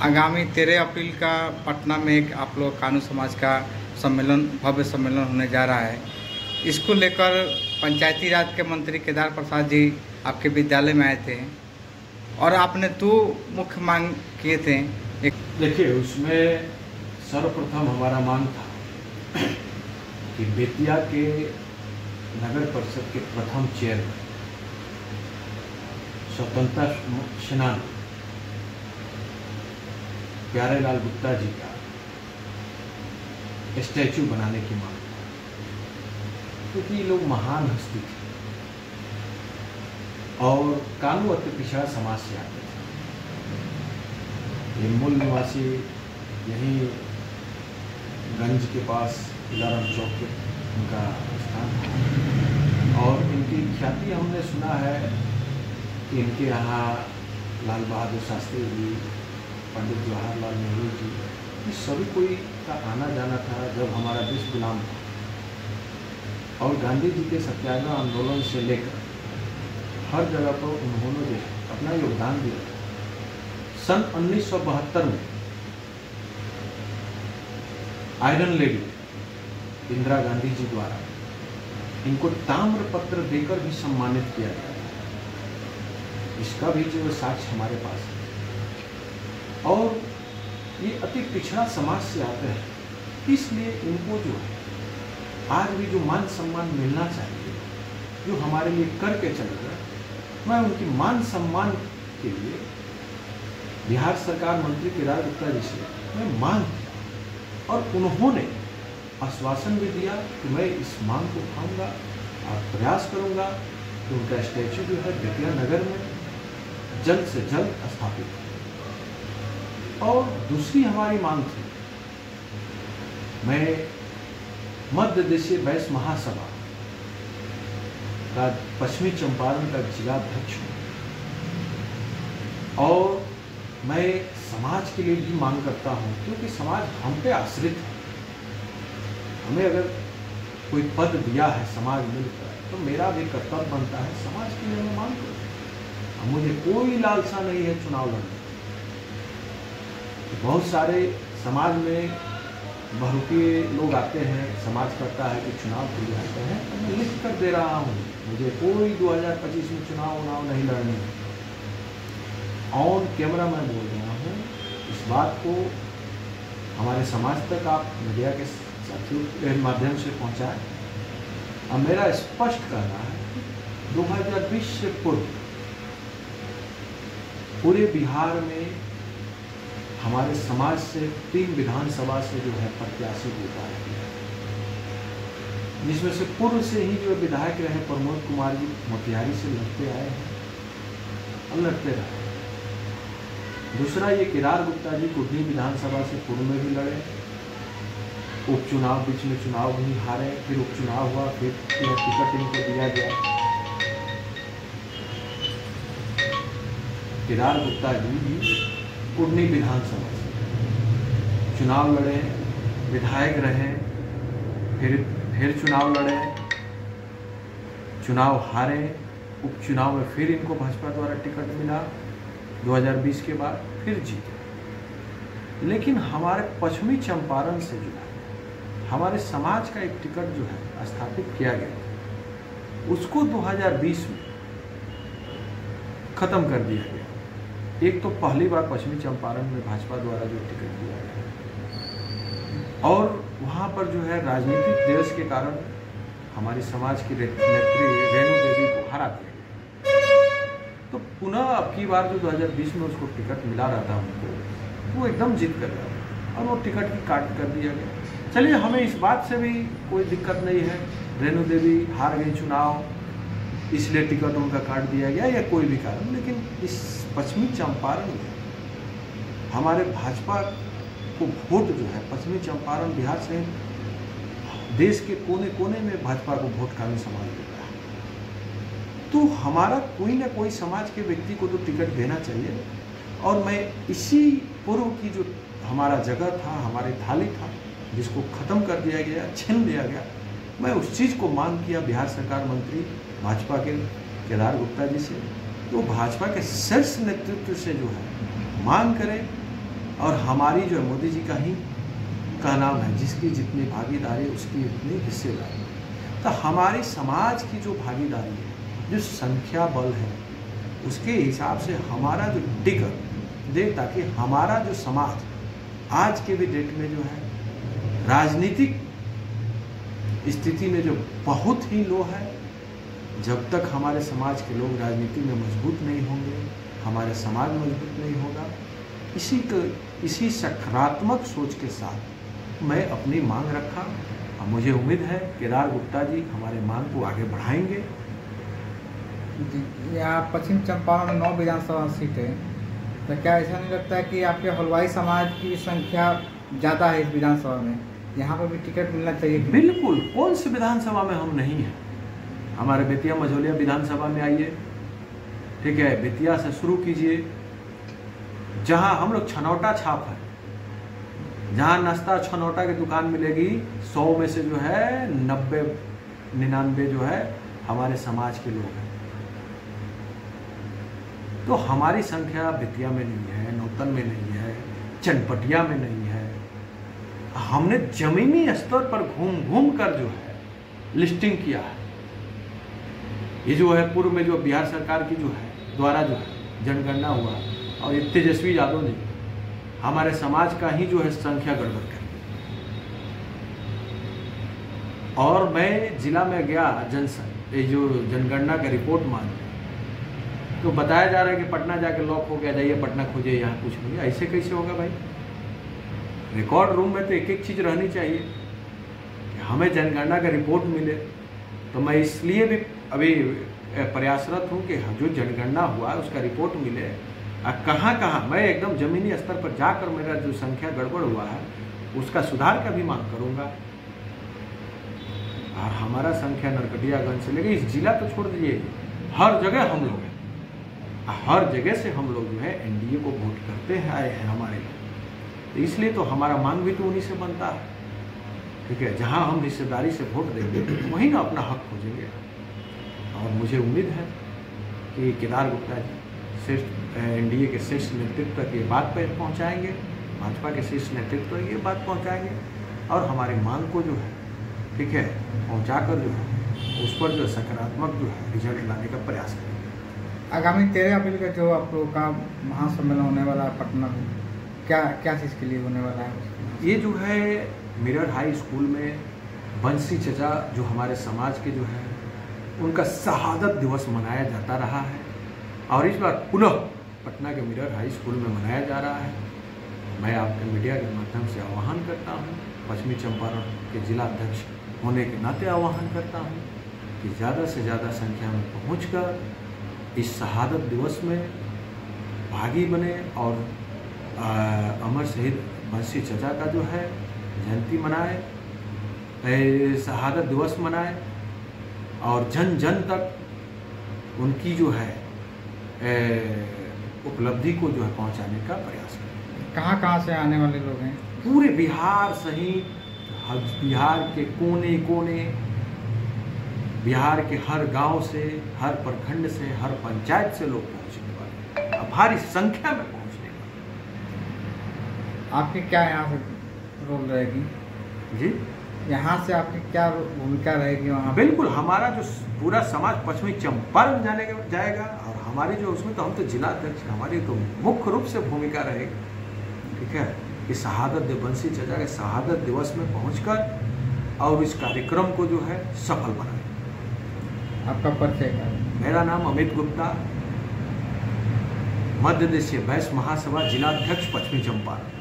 आगामी 13 अप्रैल का पटना में एक आप लोग कानू समाज का सम्मेलन, भव्य सम्मेलन होने जा रहा है। इसको लेकर पंचायती राज के मंत्री केदार प्रसाद जी आपके विद्यालय में आए थे और आपने 2 मुख्य मांग किए थे। एक देखिए, उसमें सर्वप्रथम हमारा मांग था कि बेतिया के नगर परिषद के प्रथम चेयरमैन स्वतंत्रता सेनानी प्यारेलाल गुप्ता जी का स्टैचू बनाने की मांग, क्योंकि ये लोग महान हस्ती थे और कानू अति पिछड़ा समाज से आते थे। ये मूल निवासी यहीं गंज के पास इलाराम चौक के उनका स्थान था और इनकी ख्याति हमने सुना है कि इनके यहाँ लाल बहादुर शास्त्री जी, पंडित जवाहरलाल नेहरू जी, ये सभी कोई का आना जाना था जब हमारा देश गुलाम था। और गांधी जी के सत्याग्रह आंदोलन से लेकर हर जगह पर उन्होंने जो अपना योगदान दिया। सन 1972 में आयरन लेडी इंदिरा गांधी जी द्वारा इनको ताम्र पत्र देकर भी सम्मानित किया गया। इसका भी जो साक्ष्य हमारे पास है। और ये अति पिछड़ा समाज से आते हैं, इसलिए इनको जो है आज भी जो मान सम्मान मिलना चाहिए, जो हमारे लिए करके चले गए, मैं उनकी मान सम्मान के लिए बिहार सरकार मंत्री केदार गुप्ता जी से मैं मांग किया और उन्होंने आश्वासन भी दिया कि मैं इस मांग को उठाऊंगा और प्रयास करूंगा कि उनका स्टैचू जो है बेतिया नगर में जल्द से जल्द स्थापित हो। और दूसरी हमारी मांग थी, मैं मध्य देशीय वैश्य महासभा का पश्चिमी चंपारण का जिलाध्यक्ष हूँ और मैं समाज के लिए भी मांग करता हूँ, क्योंकि समाज हम पे आश्रित है। हमें अगर कोई पद दिया है समाज मिलकर, तो मेरा भी कर्तव्य बनता है समाज के लिए मैं मांग करूँ। मुझे कोई लालसा नहीं है चुनाव लड़ने। बहुत सारे समाज में बहुरुपीय लोग आते हैं, समाज करता है कि चुनाव के लिए आते हैं, तो मैं लिख कर दे रहा हूँ मुझे कोई 2025 में चुनाव नहीं लड़ने है। ऑन कैमरा मैं बोल रहा हूँ, इस बात को हमारे समाज तक आप मीडिया के साथियों के माध्यम से पहुँचाएं। अब मेरा स्पष्ट कहना है 2020 से पूर्व पूरे बिहार में हमारे समाज से 3 विधानसभा से जो है प्रत्याशी उतारे गए, जिसमें से पूर्व से ही जो विधायक रहे प्रमोद कुमार जी मोतिहारी से लड़ते आए हैं और लड़ते रहे। दूसरा ये केदार गुप्ता जी कुडनी विधानसभा से पूर्व में भी लड़े, उपचुनाव बीच में चुनाव भी हारे, फिर उपचुनाव हुआ, फिर टिकट इनको दिया गया। केदार गुप्ता जी भी कुडनी विधानसभा से चुनाव लड़े, विधायक रहे, फिर चुनाव लड़े, चुनाव हारे, उपचुनाव में फिर इनको भाजपा द्वारा टिकट मिला 2020 के बाद, फिर जीते। लेकिन हमारे पश्चिमी चंपारण से जो है हमारे समाज का एक टिकट जो है स्थापित किया गया, उसको 2020 में खत्म कर दिया गया। एक तो पहली बार पश्चिमी चंपारण में भाजपा द्वारा जो टिकट दिया गया और वहाँ पर जो है राजनीतिक देश के कारण हमारी समाज की नेत्री रेणु देवी को हरा दिया गया। तो पुनः अब की बार जो 2020 में उसको टिकट मिला रहा था उनको, वो एकदम जीत कर गया और वो टिकट की काट कर दिया गया। चलिए, हमें इस बात से भी कोई दिक्कत नहीं है, रेणु देवी हार गई चुनाव इसलिए टिकट उनका काट दिया गया या कोई भी कारण, लेकिन इस पश्चिमी चंपारण में हमारे भाजपा को वोट जो है, पश्चिमी चंपारण बिहार से देश के कोने कोने में भाजपा को वोट कानून समाज देता है। तो हमारा कोई ना कोई समाज के व्यक्ति को तो टिकट देना चाहिए। और मैं इसी पूर्व की जो हमारा जगह था, हमारी थाली था, जिसको ख़त्म कर दिया गया, छीन लिया गया, मैं उस चीज़ को मांग किया बिहार सरकार मंत्री भाजपा के केदार गुप्ता जी से, तो भाजपा के शीर्ष नेतृत्व से जो है मांग करें और हमारी जो मोदी जी का ही का नाम है, जिसकी जितनी भागीदारी उसकी उतनी हिस्सेदारी। तो हमारी समाज की जो भागीदारी है, जो संख्या बल है, उसके हिसाब से हमारा जो टिकट दे, ताकि हमारा जो समाज आज के भी डेट में जो है राजनीतिक स्थिति में जो बहुत ही लो है, जब तक हमारे समाज के लोग राजनीति में मजबूत नहीं होंगे, हमारा समाज मजबूत नहीं होगा। इसी सकारात्मक सोच के साथ मैं अपनी मांग रखा और मुझे उम्मीद है केदार गुप्ता जी हमारे मांग को आगे बढ़ाएंगे। यहाँ पश्चिम चंपारण में 9 विधानसभा सीट है, तो क्या ऐसा नहीं लगता है कि आपके हलवाई समाज की संख्या ज़्यादा है इस विधानसभा में, यहाँ पर भी टिकट मिलना चाहिए? बिल्कुल, कौन सी विधानसभा में हम नहीं हैं। हमारे बेतिया मझौलिया विधानसभा में आइए, ठीक है, बेतिया से शुरू कीजिए, जहाँ हम लोग छनौटा छाप है, जहाँ नाश्ता छनौटा की दुकान मिलेगी, 100 में से जो है 90-99 जो है हमारे समाज के लोग हैं। तो हमारी संख्या बेतिया में नहीं है, नौतन में नहीं है, चनपटिया में नहीं है। हमने जमीनी स्तर पर घूम घूम कर जो है लिस्टिंग किया है। ये जो है पूर्व में जो बिहार सरकार की जो है द्वारा जो है जनगणना हुआ, और ये तेजस्वी यादव ने हमारे समाज का ही जो है संख्या गड़बड़ कर, और मैं जिला में गया ये जो जनगणना का रिपोर्ट मांगने, तो बताया जा रहा है कि पटना जाके लॉक हो गया, जाइए पटना खोजिए, यहाँ कुछ नहीं। ऐसे कैसे होगा भाई? रिकॉर्ड रूम में तो एक एक चीज़ रहनी चाहिए कि हमें जनगणना का रिपोर्ट मिले। तो मैं इसलिए भी अभी प्रयासरत हूँ कि जो जनगणना हुआ उसका रिपोर्ट मिले, कहाँ कहाँ मैं एकदम ज़मीनी स्तर पर जाकर मेरा जो संख्या गड़बड़ हुआ है उसका सुधार का भी मांग करूँगा। और हमारा संख्या नरकटियागंज से लेकर इस जिला तो छोड़ दीजिए, हर जगह हम लोग हैं, हर जगह से हम लोग जो है एनडीए को वोट करते हैं, आए हैं हमारे लोग। तो इसलिए तो हमारा मांग भी तो उन्हीं से बनता है, ठीक है। जहाँ हम हिस्सेदारी से वोट देंगे वहीं ना अपना हक खोजेंगे। और मुझे उम्मीद है कि केदार गुप्ता जी श्रेष्ठ एनडीए के शीर्ष नेतृत्व तक ये बात पर पहुँचाएंगे, भाजपा के शीर्ष नेतृत्व तक ये बात पहुँचाएंगे, और हमारी मांग को जो है, ठीक है, पहुँचाकर जो है उस पर जो सकारात्मक जो है रिजल्ट लाने का प्रयास करेंगे। आगामी 13 अप्रैल का जो आप लोग का महासम्मेलन होने वाला है पटना में, क्या चीज़ के लिए होने वाला है? ये जो है मिरर हाई स्कूल में बंसी चचा जो हमारे समाज के जो है उनका शहादत दिवस मनाया जाता रहा है, और इस बार पुनः पटना के मिरर हाई स्कूल में मनाया जा रहा है। मैं आपके मीडिया के माध्यम से आह्वान करता हूँ, पश्चिमी चंपारण के जिला अध्यक्ष होने के नाते आह्वान करता हूँ कि ज़्यादा से ज़्यादा संख्या में पहुँचकर इस शहादत दिवस में भागी बने और अमर शहीद बंसी चचा का जो है जयंती मनाए, शहादत दिवस मनाए, और जन जन तक उनकी जो है उपलब्धि को जो है पहुंचाने का प्रयास करें। कहाँ से आने वाले लोग हैं? पूरे बिहार सहित बिहार के कोने कोने, बिहार के हर गांव से, हर प्रखंड से, हर पंचायत से लोग पहुंचने वाले, भारी संख्या में पहुंचने वाले। आपकी क्या यहाँ से रोल रहेगी जी? यहाँ से आपकी क्या भूमिका रहेगी वहाँ? बिल्कुल, हमारा जो पूरा समाज पश्चिमी चंपारण जाएगा, और हमारी जो उसमें तो हम तो जिला अध्यक्ष, हमारी तो मुख्य रूप से भूमिका रहेगी, ठीक है, कि शहादत बंसी चचा के शहादत दिवस में पहुंचकर और इस कार्यक्रम को जो है सफल बनाए। आपका परिचय क्या है? मेरा नाम अमित गुप्ता, मध्य देशीय वैश्य महासभा जिलाध्यक्ष पश्चिमी चंपारण।